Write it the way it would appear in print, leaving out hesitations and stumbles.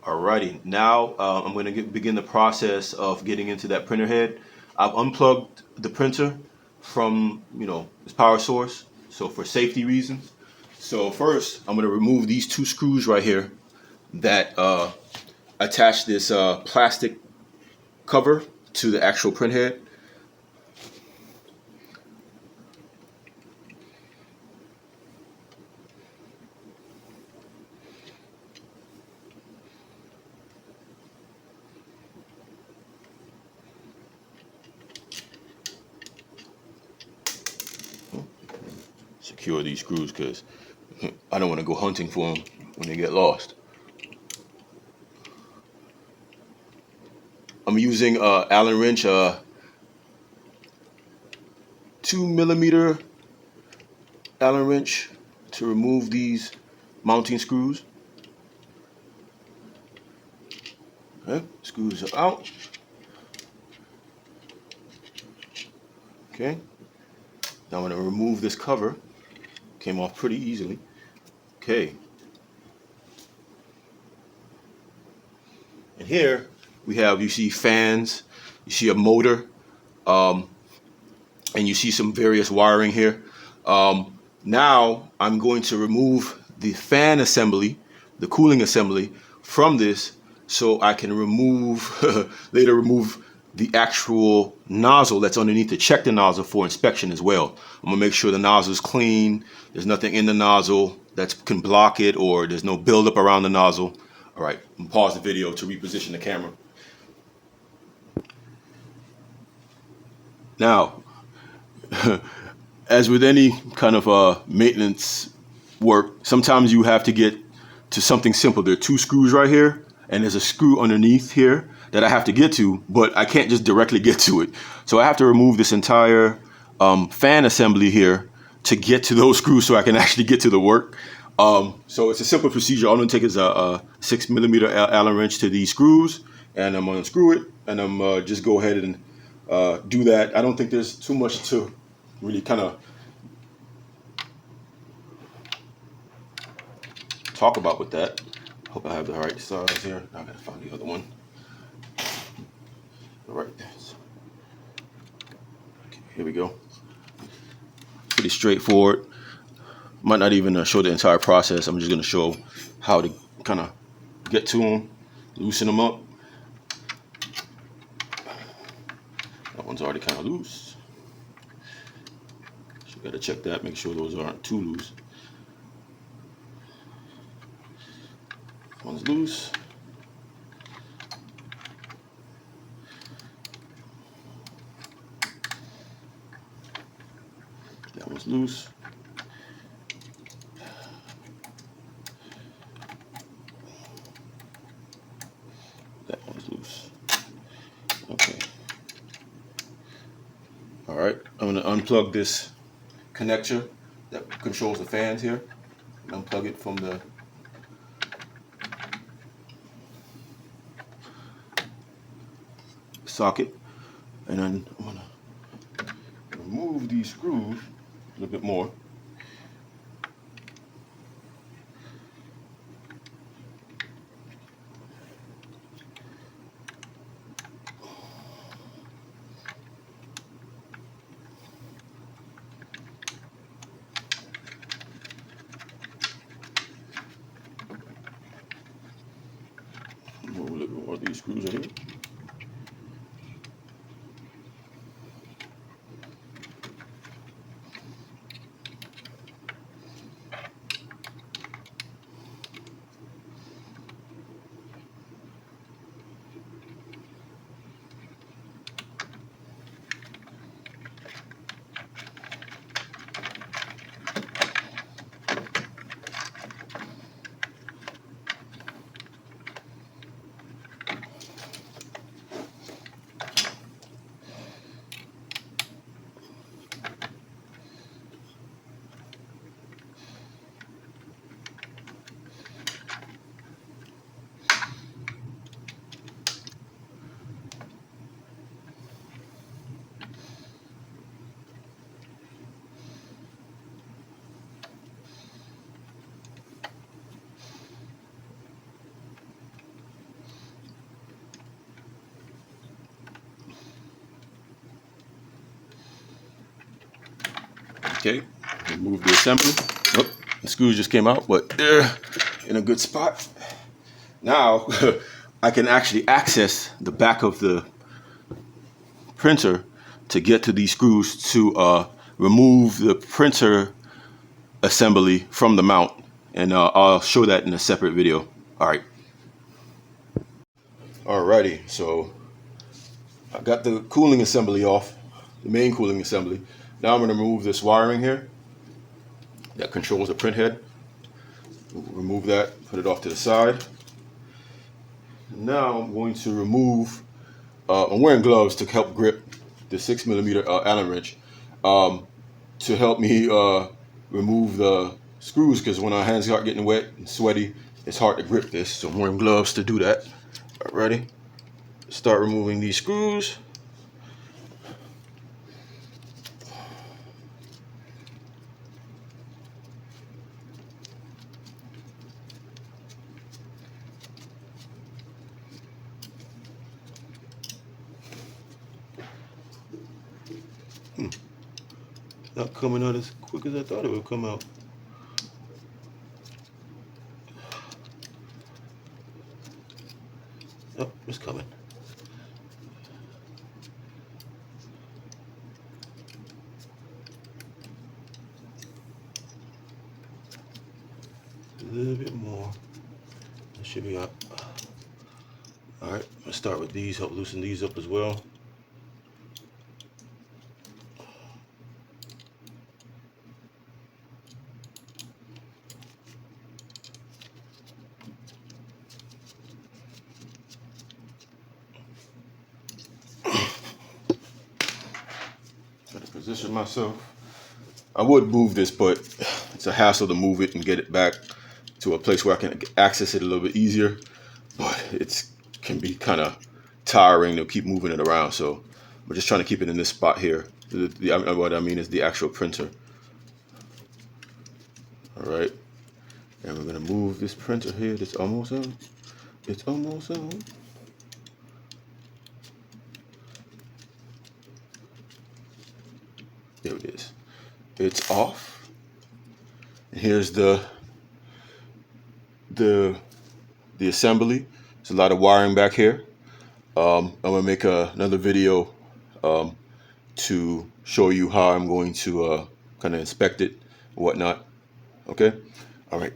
Alrighty, now I'm going to begin the process of getting into that printer head. I've unplugged the printer from, its power source, so for safety reasons. So first, I'm going to remove these two screws right here that attach this plastic cover to the actual print head. Secure these screws because I don't want to go hunting for them when they get lost. I'm using Allen wrench, 2 millimeter Allen wrench to remove these mounting screws. Okay, screws are out. Okay, now I'm going to remove this cover. Came off pretty easily. Okay, and here we have, you see fans, you see a motor, and you see some various wiring here. Now I'm going to remove the fan assembly, the cooling assembly from this, so I can later remove the actual nozzle that's underneath to check the nozzle for inspection as well. I'm gonna make sure the nozzle is clean, there's nothing in the nozzle that can block it, or there's no buildup around the nozzle. All right, I'm gonna pause the video to reposition the camera. Now, as with any kind of maintenance work, sometimes you have to get to something simple. There are two screws right here, and there's a screw underneath here that I have to get to, but I can't just directly get to it. So I have to remove this entire fan assembly here to get to those screws so I can actually get to the work. So it's a simple procedure. All I'm gonna take is a 6 millimeter Allen wrench to these screws, and I'm gonna unscrew it, and I'm just go ahead and do that. I don't think there's too much to really kind of talk about with that. Hope I have the right size here. I gotta find the other one. All right, okay, here we go. Pretty straightforward. Might not even show the entire process. I'm just gonna show how to kind of get to them, loosen them up. That one's already kind of loose. So you gotta check that, make sure those aren't too loose. One's loose. That one's loose. That one's loose. Okay. All right, I'm gonna unplug this connector that controls the fans here. Unplug it from the socket, and then I'm gonna remove these screws a little bit more. Remove a little bit more of these screws in here. Okay, remove the assembly. Oh, the screws just came out, but they're in a good spot. Now I can actually access the back of the printer to get to these screws to remove the printer assembly from the mount, and I'll show that in a separate video. Alrighty, so I got the cooling assembly off, the main cooling assembly. Now I'm going to remove this wiring here that controls the print head. Remove that, put it off to the side. Now I'm going to remove, I'm wearing gloves to help grip the 6mm Allen wrench to help me remove the screws, because when our hands start getting wet and sweaty, it's hard to grip this. So I'm wearing gloves to do that. Ready? Start removing these screws. Not coming out as quick as I thought it would come out. Oh, it's coming. A little bit more. That should be up. All right, let's start with these. Help loosen these up as well. Try to position myself. I would move this, but it's a hassle to move it and get it back to a place where I can access it a little bit easier. But it can be kind of tiring to keep moving it around. So we're just trying to keep it in this spot here. What I mean is the actual printer. All right. And we're going to move this printer here. It's almost out. It's almost out. There it is. It's off. And here's the assembly. There's a lot of wiring back here. I'm gonna make another video to show you how I'm going to kind of inspect it and whatnot. Okay. All right.